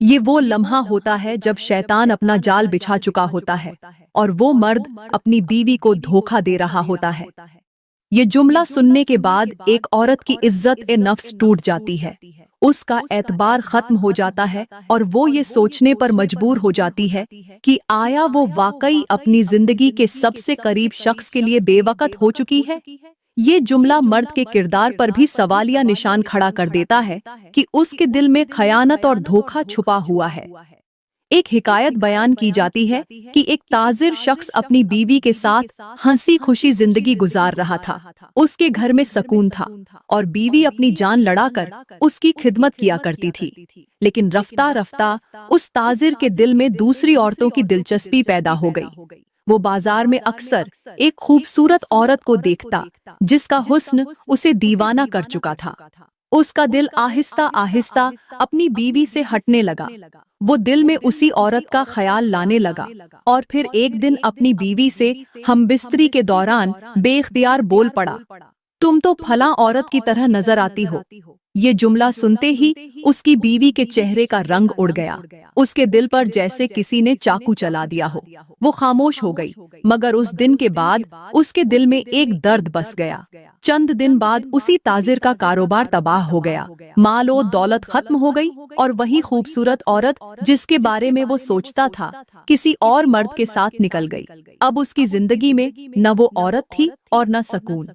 یہ وہ لمحہ ہوتا ہے جب شیطان اپنا جال بچھا چکا ہوتا ہے اور وہ مرد اپنی بیوی کو دھوکہ دے رہا ہوتا ہے۔ یہ جملہ سننے کے بعد ایک عورت کی عزت نفس ٹوٹ جاتی ہے، اس کا اعتبار ختم ہو جاتا ہے اور وہ یہ سوچنے پر مجبور ہو جاتی ہے کہ آیا وہ واقعی اپنی زندگی کے سب سے قریب شخص کے لیے بے وقت ہو چکی ہے۔ یہ جملہ مرد کے کردار پر بھی سوالیہ نشان کھڑا کر دیتا ہے کہ اس کے دل میں خیانت اور دھوکہ چھپا ہوا ہے۔ ایک حکایت بیان کی جاتی ہے کہ ایک تاجر شخص اپنی بیوی کے ساتھ ہنسی خوشی زندگی گزار رہا تھا، اس کے گھر میں سکون تھا اور بیوی اپنی جان لڑا کر اس کی خدمت کیا کرتی تھی۔ لیکن رفتہ رفتہ اس تاجر کے دل میں دوسری عورتوں کی دلچسپی پیدا ہو گئی۔ وہ بازار میں اکثر ایک خوبصورت عورت کو دیکھتا جس کا حسن اسے دیوانہ کر چکا تھا۔ اس کا دل آہستہ آہستہ اپنی بیوی سے ہٹنے لگا، وہ دل میں اسی عورت کا خیال لانے لگا اور پھر ایک دن اپنی بیوی سے ہم بستری کے دوران بے اختیار بول پڑا، تم تو پھلاں عورت کی طرح نظر آتی ہو۔ یہ جملہ سنتے ہی اس کی بیوی کے چہرے کا رنگ اڑ گیا، اس کے دل پر جیسے کسی نے چاقو چلا دیا ہو۔ وہ خاموش ہو گئی، مگر اس دن کے بعد اس کے دل میں ایک درد بس گیا۔ چند دن بعد اسی تاجر کا کاروبار تباہ ہو گیا، مال و دولت ختم ہو گئی اور وہی خوبصورت عورت جس کے بارے میں وہ سوچتا تھا کسی اور مرد کے ساتھ نکل گئی۔ اب اس کی زندگی میں نہ وہ عورت تھی اور نہ سکون۔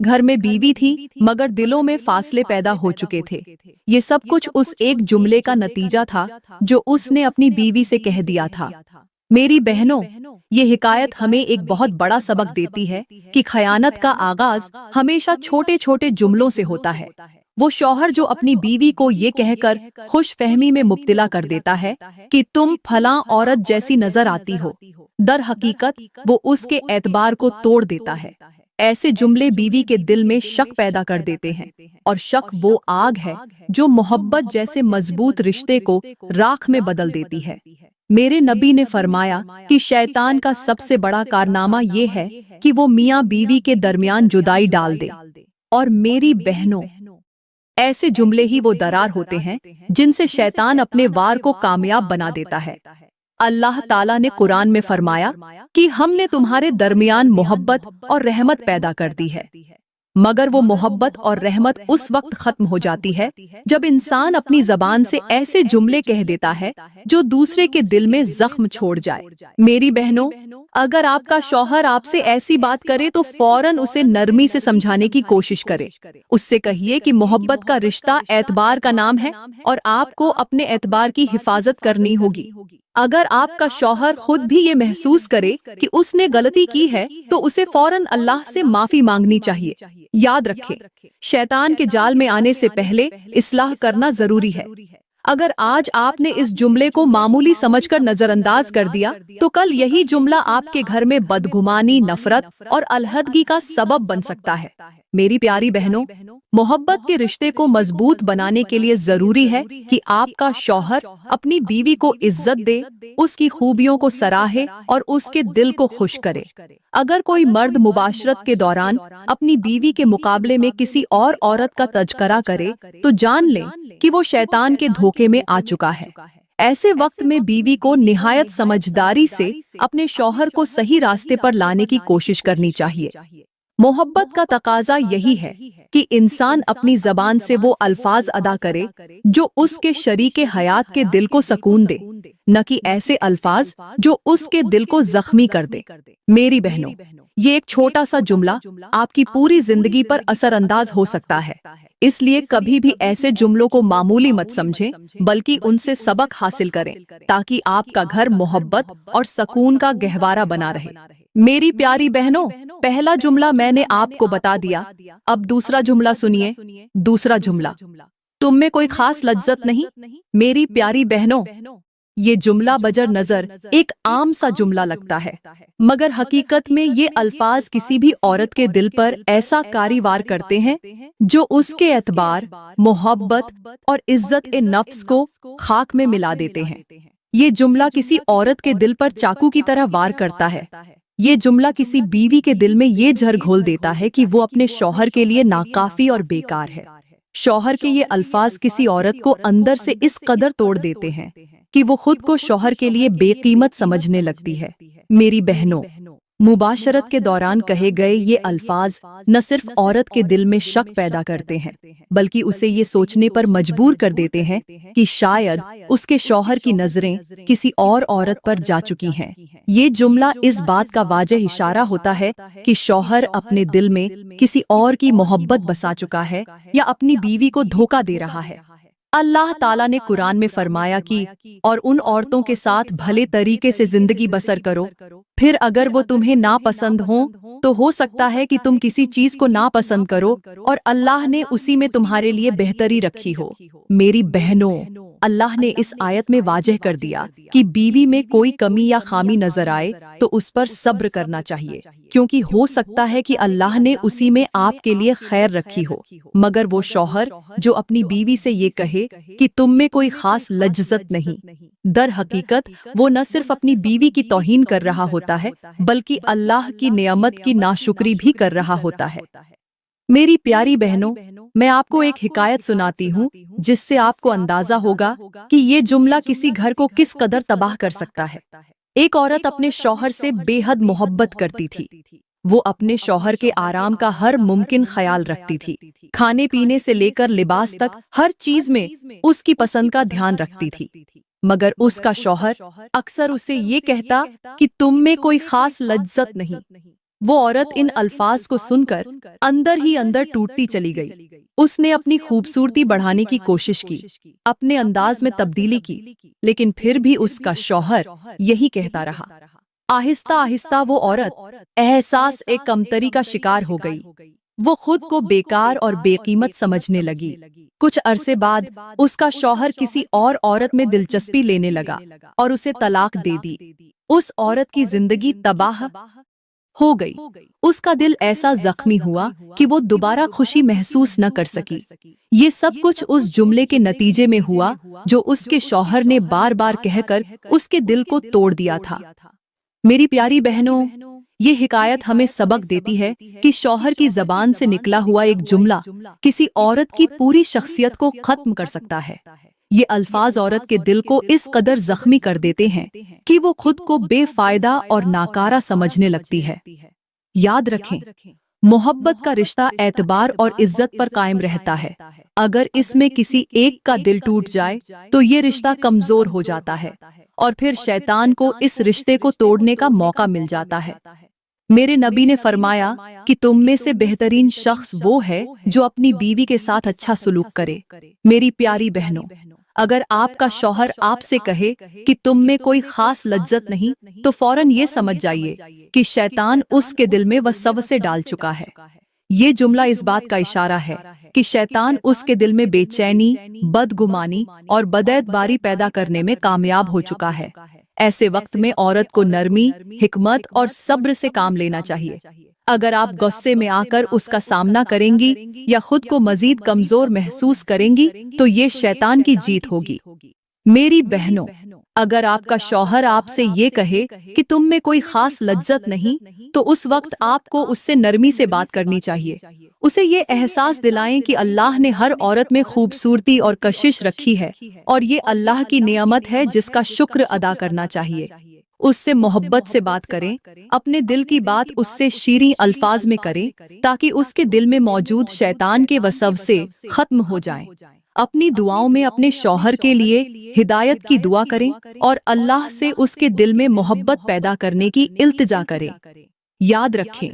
گھر میں بیوی تھی مگر دلوں میں فاصلے پیدا ہو چکے تھے۔ یہ سب کچھ اس ایک جملے کا نتیجہ تھا جو اس نے اپنی بیوی سے کہہ دیا تھا۔ میری بہنوں، یہ حکایت ہمیں ایک بہت بڑا سبق دیتی ہے کہ خیانت کا آغاز ہمیشہ چھوٹے چھوٹے جملوں سے ہوتا ہے۔ وہ شوہر جو اپنی بیوی کو یہ کہہ کر خوش فہمی میں مبتلا کر دیتا ہے کہ تم پھلاں عورت جیسی نظر آتی ہو، در حقیقت وہ اس کے اعتبار کو توڑ دیتا ہے۔ ایسے جملے بیوی کے دل میں شک پیدا کر دیتے ہیں، اور شک وہ آگ ہے جو محبت جیسے مضبوط رشتے کو راکھ میں بدل دیتی ہے۔ میرے نبی نے فرمایا کہ شیطان کا سب سے بڑا کارنامہ یہ ہے کہ وہ میاں بیوی کے درمیان جدائی ڈال دے۔ اور میری بہنوں، ایسے جملے ہی وہ درار ہوتے ہیں جن سے شیطان اپنے وار کو کامیاب بنا دیتا ہے۔ اللہ تعالیٰ نے قرآن میں فرمایا کہ ہم نے تمہارے درمیان محبت اور رحمت پیدا کر دی ہے، مگر وہ محبت اور رحمت اس وقت ختم ہو جاتی ہے جب انسان اپنی زبان سے ایسے جملے کہہ دیتا ہے جو دوسرے کے دل میں زخم چھوڑ جائے۔ میری بہنوں، اگر آپ کا شوہر آپ سے ایسی بات کرے تو فوراً اسے نرمی سے سمجھانے کی کوشش کرے۔ اس سے کہیے کہ محبت کا رشتہ اعتبار کا نام ہے اور آپ کو اپنے اعتبار کی حفاظت کرنی ہوگی۔ اگر آپ کا شوہر خود بھی یہ محسوس کرے کہ اس نے غلطی کی ہے تو اسے فوراً اللہ سے معافی مانگنی چاہیے۔ یاد رکھیں، شیطان کے جال میں آنے سے پہلے اصلاح کرنا ضروری ہے۔ اگر آج آپ نے اس جملے کو معمولی سمجھ کر نظر انداز کر دیا تو کل یہی جملہ آپ کے گھر میں بدگمانی، نفرت اور علیحدگی کا سبب بن سکتا ہے۔ میری پیاری بہنوں، محبت کے رشتے کو مضبوط بنانے کے لیے ضروری ہے کہ آپ کا شوہر اپنی بیوی کو عزت دے، اس کی خوبیوں کو سراہے اور اس کے دل کو خوش کرے۔ اگر کوئی مرد مباشرت کے دوران اپنی بیوی کے مقابلے میں کسی اور عورت کا تذکرہ کرے تو جان لیں کہ وہ شیطان کے دھوکے میں آ چکا ہے۔ ایسے وقت میں بیوی کو نہایت سمجھداری سے اپنے شوہر کو صحیح راستے پر لانے کی کوشش کرنی چاہیے۔ محبت کا تقاضا یہی ہے کہ انسان اپنی زبان سے وہ الفاظ ادا کرے جو اس کے شریک حیات کے دل کو سکون دے، نہ کہ ایسے الفاظ جو اس کے دل کو زخمی کر دے۔ میری بہنوں، یہ ایک چھوٹا سا جملہ آپ کی پوری زندگی پر اثر انداز ہو سکتا ہے، اس لیے کبھی بھی ایسے جملوں کو معمولی مت سمجھیں بلکہ ان سے سبق حاصل کریں تاکہ آپ کا گھر محبت اور سکون کا گہوارہ بنا رہے۔ میری پیاری بہنوں، پہلا جملہ میں نے آپ کو بتا دیا، اب دوسرا جملہ سنیے۔ دوسرا جملہ، تم میں کوئی خاص لذت نہیں؟ میری پیاری بہنوں، یہ جملہ بجر نظر ایک عام سا جملہ لگتا ہے، مگر حقیقت میں یہ الفاظ کسی بھی عورت کے دل پر ایسا کاری وار کرتے ہیں جو اس کے اعتبار، محبت اور عزت نفس کو خاک میں ملا دیتے ہیں۔ یہ جملہ کسی عورت کے دل پر چاقو کی طرح وار کرتا ہے۔ یہ جملہ کسی بیوی کے دل میں یہ جھر گھول دیتا ہے کہ وہ اپنے شوہر کے لیے ناکافی اور بیکار ہے۔ شوہر کے یہ الفاظ کسی عورت کو اندر سے اس قدر توڑ دیتے ہیں کہ وہ خود کو شوہر کے لیے بے قیمت سمجھنے لگتی ہے۔ میری بہنوں، مباشرت کے دوران کہے گئے یہ الفاظ نہ صرف عورت کے دل میں شک پیدا کرتے ہیں بلکہ اسے یہ سوچنے پر مجبور کر دیتے ہیں کہ شاید اس کے شوہر کی نظریں کسی اور عورت پر جا چکی ہیں۔ یہ جملہ اس بات کا واضح اشارہ ہوتا ہے کہ شوہر اپنے دل میں کسی اور کی محبت بسا چکا ہے یا اپنی بیوی کو دھوکہ دے رہا ہے۔ اللہ تعالیٰ نے قرآن میں فرمایا کہ اور ان عورتوں کے ساتھ بھلے طریقے سے زندگی بسر کرو، پھر اگر وہ تمہیں ناپسند ہوں تو ہو سکتا ہے کہ تم کسی چیز کو ناپسند کرو اور اللہ نے اسی میں تمہارے لیے بہتری رکھی ہو۔ میری بہنوں، اللہ نے اس آیت میں واضح کر دیا کہ بیوی میں کوئی کمی یا خامی نظر آئے تو اس پر صبر کرنا چاہیے، کیونکہ ہو سکتا ہے کہ اللہ نے اسی میں آپ کے لیے خیر رکھی ہو۔ مگر وہ شوہر جو اپنی بیوی سے یہ کہے کہ تم میں کوئی خاص لذت نہیں، در حقیقت وہ نہ صرف اپنی بیوی کی توہین کر رہا ہوتا ہے بلکہ اللہ کی نعمت کی ناشکری بھی کر رہا ہوتا ہے۔ میری پیاری بہنوں، میں آپ کو ایک حکایت سناتی ہوں جس سے آپ کو اندازہ ہوگا کہ یہ جملہ کسی گھر کو کس قدر تباہ کر سکتا ہے۔ ایک عورت اپنے شوہر سے بے حد محبت کرتی تھی۔ وہ اپنے شوہر کے آرام کا ہر ممکن خیال رکھتی تھی، کھانے پینے سے لے کر لباس تک ہر چیز میں اس کی پسند کا دھیان رکھتی تھی۔ مگر اس کا شوہر اکثر اسے یہ کہتا کہ تم میں کوئی خاص لذت نہیں۔ وہ عورت ان الفاظ کو سن کر اندر ہی اندر ٹوٹتی چلی گئی۔ اس نے اپنی خوبصورتی بڑھانے کی کوشش کی، اپنے انداز میں تبدیلی کی، لیکن پھر بھی اس کا شوہر یہی کہتا رہا۔ آہستہ آہستہ وہ عورت احساس ایک کمتری کا شکار ہو گئی۔ وہ خود کو بیکار اور بے قیمت سمجھنے لگی۔ کچھ عرصے بعد اس کا شوہر کسی اور عورت میں دلچسپی لینے لگا اور اسے طلاق دے دی۔ اس عورت کی زندگی تباہ ہو گئی۔ اس کا دل ایسا زخمی ہوا کہ وہ دوبارہ خوشی محسوس نہ کر سکی۔ یہ سب کچھ اس جملے کے نتیجے میں ہوا جو اس کے شوہر نے بار بار کہہ کر اس کے دل کو توڑ دیا تھا۔ میری پیاری بہنوں، یہ حکایت ہمیں سبق دیتی ہے کہ شوہر کی زبان سے نکلا ہوا ایک جملہ کسی عورت کی پوری شخصیت کو ختم کر سکتا ہے۔ یہ الفاظ عورت کے دل کو اس قدر زخمی کر دیتے ہیں کہ وہ خود کو بے فائدہ اور ناکارہ سمجھنے لگتی ہے۔ یاد رکھیں، محبت کا رشتہ اعتبار اور عزت پر قائم رہتا ہے۔ اگر اس میں کسی ایک کا دل ٹوٹ جائے تو یہ رشتہ کمزور ہو جاتا ہے اور پھر شیطان کو اس رشتے کو توڑنے کا موقع مل جاتا ہے۔ میرے نبی نے فرمایا کہ تم میں سے بہترین شخص وہ ہے جو اپنی بیوی کے ساتھ اچھا سلوک کرے۔ میری پیاری بہنوں، اگر آپ کا شوہر آپ سے کہے کہ تم میں کوئی خاص لذت نہیں تو فوراً یہ سمجھ جائیے کہ شیطان اس کے دل میں وسوسے ڈال چکا ہے۔ یہ جملہ اس بات کا اشارہ ہے کہ شیطان اس کے دل میں بے چینی، بدگمانی اور بداعتباری پیدا کرنے میں کامیاب ہو چکا ہے۔ ایسے وقت میں عورت کو نرمی، حکمت اور صبر سے کام لینا چاہیے۔ اگر آپ غصے میں آ کر اس کا سامنا کریں گی یا خود کو مزید کمزور محسوس کریں گی تو یہ شیطان کی جیت ہوگی۔ میری بہنوں، اگر آپ کا شوہر آپ سے یہ کہے کہ تم میں کوئی خاص لذت نہیں تو اس وقت آپ کو اس سے نرمی سے بات کرنی چاہیے۔ اسے یہ احساس دلائیں کہ اللہ نے ہر عورت میں خوبصورتی اور کشش رکھی ہے اور یہ اللہ کی نعمت ہے جس کا شکر ادا کرنا چاہیے۔ اس سے محبت سے بات کریں، اپنے دل کی بات اس سے شیریں الفاظ میں کریں تاکہ اس کے دل میں موجود شیطان کے وسوسے ختم ہو جائیں۔ اپنی دعاؤں میں اپنے شوہر کے لیے ہدایت کی دعا کریں اور اللہ سے اس کے دل میں محبت پیدا کرنے کی التجا کریں۔ یاد رکھیں،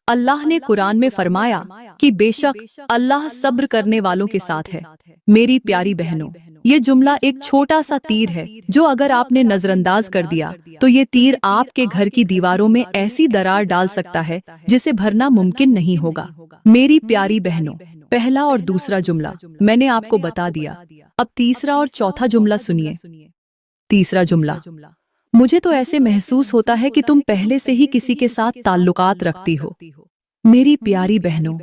اللہ نے قرآن میں فرمایا کہ بے شک اللہ صبر کرنے والوں کے ساتھ ہے۔ میری پیاری بہنوں، یہ جملہ ایک چھوٹا سا تیر ہے جو اگر آپ نے نظر انداز کر دیا تو یہ تیر آپ کے گھر کی دیواروں میں ایسی درار ڈال سکتا ہے جسے بھرنا ممکن نہیں ہوگا۔ میری پیاری بہنوں، پہلا اور دوسرا جملہ میں نے آپ کو بتا دیا، اب تیسرا اور چوتھا جملہ سنیے۔ تیسرا جملہ، مجھے تو ایسے محسوس ہوتا ہے کہ تم پہلے سے ہی کسی کے ساتھ تعلقات رکھتی ہو۔ میری پیاری بہنوں،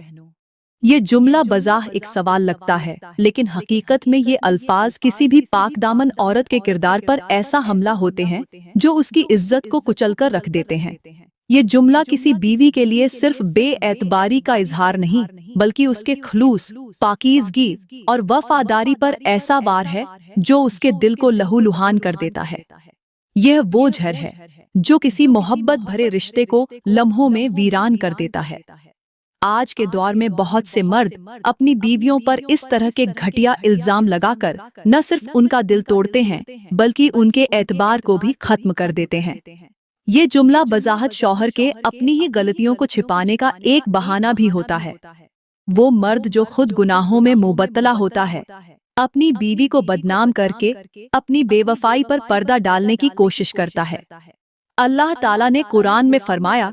یہ جملہ بظاہر ایک سوال لگتا ہے لیکن حقیقت میں یہ الفاظ کسی بھی پاک دامن عورت کے کردار پر ایسا حملہ ہوتے ہیں جو اس کی عزت کو کچل کر رکھ دیتے ہیں۔ یہ جملہ کسی بیوی کے لیے صرف بے اعتباری کا اظہار نہیں بلکہ اس کے خلوص، پاکیزگی اور وفاداری پر ایسا وار ہے جو اس کے دل کو لہو لہان کر دیتا ہے۔ یہ وہ زہر ہے جو کسی محبت بھرے رشتے کو لمحوں میں ویران کر دیتا ہے۔ آج کے دور میں بہت سے مرد اپنی بیویوں پر اس طرح کے گھٹیا الزام لگا کر نہ صرف ان کا دل توڑتے ہیں بلکہ ان کے اعتبار کو بھی ختم کر دیتے ہیں۔ یہ جملہ بظاہر شوہر کے اپنی ہی غلطیوں کو چھپانے کا ایک بہانہ بھی ہوتا ہے۔ وہ مرد جو خود گناہوں میں مبتلا ہوتا ہے، اپنی بیوی کو بدنام کر کے اپنی بے وفائی پر پردہ ڈالنے کی کوشش کرتا ہے۔ اللہ تعالیٰ نے قرآن میں فرمایا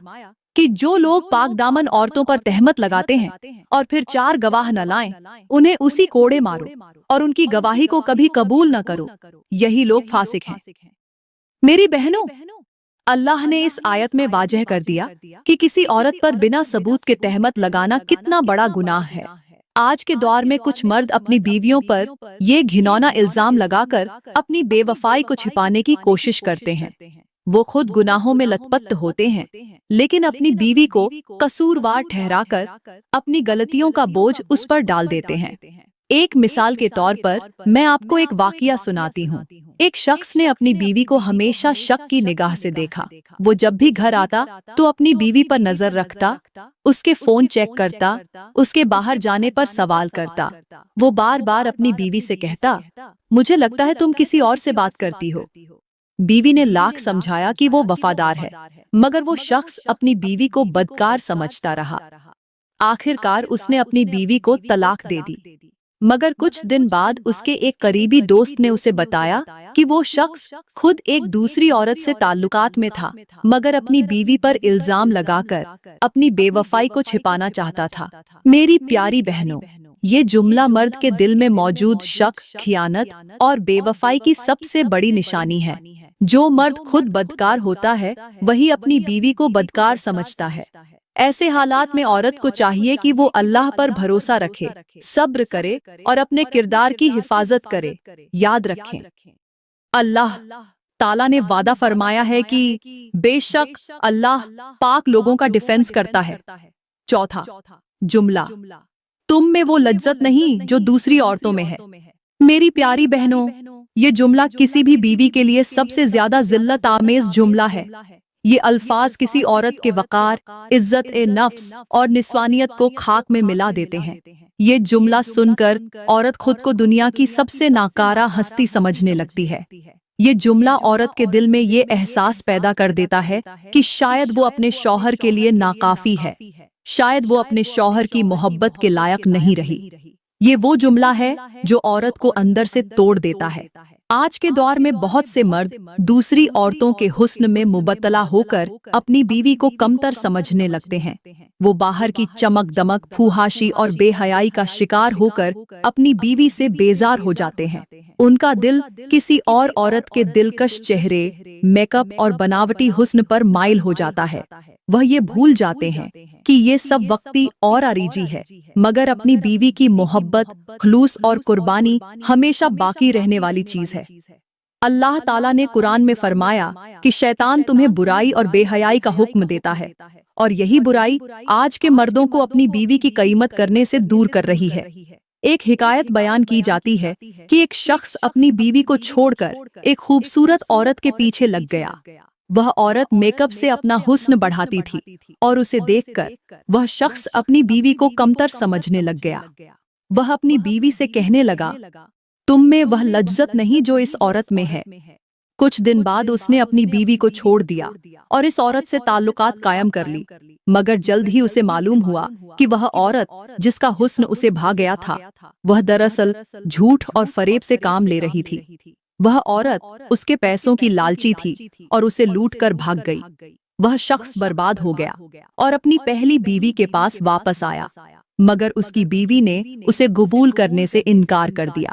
کہ جو لوگ پاک دامن عورتوں پر تہمت لگاتے ہیں اور پھر 4 گواہ نہ لائیں، انہیں اسی کوڑے مارو اور ان کی گواہی کو کبھی قبول نہ کرو، یہی لوگ فاسق ہیں۔ میری بہنوں، اللہ نے اس آیت میں واضح کر دیا کہ کسی عورت پر بنا ثبوت کے تہمت لگانا کتنا بڑا گناہ ہے۔ آج کے دور میں کچھ مرد اپنی بیویوں پر یہ گھناؤنا الزام لگا کر اپنی بے وفائی کو چھپانے کی کوشش کرتے ہیں۔ وہ خود گناہوں میں لت پت ہوتے ہیں لیکن اپنی بیوی کو قصوروار ٹھہرا کر اپنی غلطیوں کا بوجھ اس پر ڈال دیتے ہیں۔ ایک مثال کے طور پر میں آپ کو ایک واقعہ سناتی ہوں۔ ایک شخص نے اپنی بیوی کو ہمیشہ شک کی نگاہ سے دیکھا۔ وہ جب بھی گھر آتا تو اپنی بیوی پر نظر رکھتا، اس کے فون چیک کرتا، اس کے باہر جانے پر سوال کرتا۔ وہ بار بار اپنی بیوی سے کہتا، مجھے لگتا ہے تم کسی اور سے بات کرتی ہو۔ بیوی نے لاکھ سمجھایا کہ وہ وفادار ہے، مگر وہ شخص اپنی بیوی کو بدکار سمجھتا رہا۔ آخر کار اس نے اپنی بیوی کو طلاق دے دی۔ مگر کچھ دن بعد اس کے ایک قریبی دوست نے اسے بتایا کہ وہ شخص خود ایک دوسری عورت سے تعلقات میں تھا، مگر اپنی بیوی پر الزام لگا کر اپنی بے وفائی کو چھپانا چاہتا تھا۔ میری پیاری بہنوں، یہ جملہ مرد کے دل میں موجود شک، خیانت اور بے وفائی کی سب سے بڑی نشانی ہے۔ جو مرد خود بدکار ہوتا ہے وہی اپنی بیوی کو بدکار سمجھتا ہے۔ ایسے حالات میں عورت کو چاہیے کہ وہ اللہ پر بھروسہ رکھے، صبر کرے اور اپنے کردار کی حفاظت کرے۔ یاد رکھیں، اللہ تعالیٰ نے وعدہ فرمایا ہے کہ بے شک اللہ پاک لوگوں کا ڈیفنس کرتا ہے۔ چوتھا جملہ، تم میں وہ لذت نہیں جو دوسری عورتوں میں ہے۔ میری پیاری بہنوں، یہ جملہ کسی بھی بیوی کے لیے سب سے زیادہ ذلت آمیز جملہ ہے۔ یہ الفاظ کسی عورت کے وقار، عزت نفس اور نسوانیت کو خاک میں ملا دیتے ہیں۔ یہ جملہ سن کر عورت خود کو دنیا کی سب سے ناکارہ ہستی سمجھنے لگتی ہے۔ یہ جملہ عورت کے دل میں یہ احساس پیدا کر دیتا ہے کہ شاید وہ اپنے شوہر کے لیے ناکافی ہے، شاید وہ اپنے شوہر کی محبت کے لائق نہیں رہی۔ یہ وہ جملہ ہے جو عورت کو اندر سے توڑ دیتا ہے۔ آج کے دور میں بہت سے مرد دوسری عورتوں کے حسن میں مبتلا ہو کر اپنی بیوی کو کمتر سمجھنے لگتے ہیں۔ وہ باہر کی چمک دمک، پھوہاشی اور بے حیائی کا شکار ہو کر اپنی بیوی سے بیزار ہو جاتے ہیں۔ ان کا دل کسی اور عورت کے دلکش چہرے، میک اپ اور بناوٹی حسن پر مائل ہو جاتا ہے۔ وہ یہ بھول جاتے ہیں کہ یہ سب وقتی اور عارضی ہے، مگر اپنی بیوی کی محبت، خلوص اور قربانی ہمیشہ باقی رہنے والی چیز ہے۔ اللہ تعالیٰ نے قرآن میں فرمایا کہ شیطان تمہیں برائی اور بے حیائی کا حکم دیتا ہے، اور یہی برائی آج کے مردوں کو اپنی بیوی کی قیمت کرنے سے دور کر رہی ہے۔ ایک حکایت بیان کی جاتی ہے کہ ایک شخص اپنی بیوی کو چھوڑ کر ایک خوبصورت عورت کے پیچھے لگ گیا۔ وہ عورت میک اپ سے اپنا حسن بڑھاتی تھی اور اسے دیکھ کر وہ شخص اپنی بیوی کو کمتر سمجھنے لگ گیا۔ وہ اپنی بیوی سے کہنے لگا، تم میں وہ لذت نہیں جو اس عورت میں ہے۔ کچھ دن بعد اس نے اپنی بیوی کو چھوڑ دیا اور اس عورت سے تعلقات قائم کر لی، مگر جلد ہی اسے معلوم ہوا کہ وہ عورت جس کا حسن اسے بھا گیا تھا، وہ دراصل جھوٹ اور فریب سے کام لے رہی تھی۔ وہ عورت اس کے پیسوں کی لالچی تھی اور اسے لوٹ کر بھاگ گئی۔ وہ شخص برباد ہو گیا اور اپنی پہلی بیوی کے پاس واپس آیا، مگر اس کی بیوی نے اسے قبول کرنے سے انکار کر دیا۔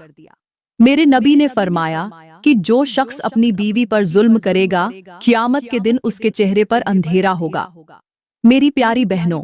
میرے نبی نے فرمایا کہ جو شخص اپنی بیوی پر ظلم کرے گا، قیامت کے دن اس کے چہرے پر اندھیرا ہوگا۔ میری پیاری بہنوں،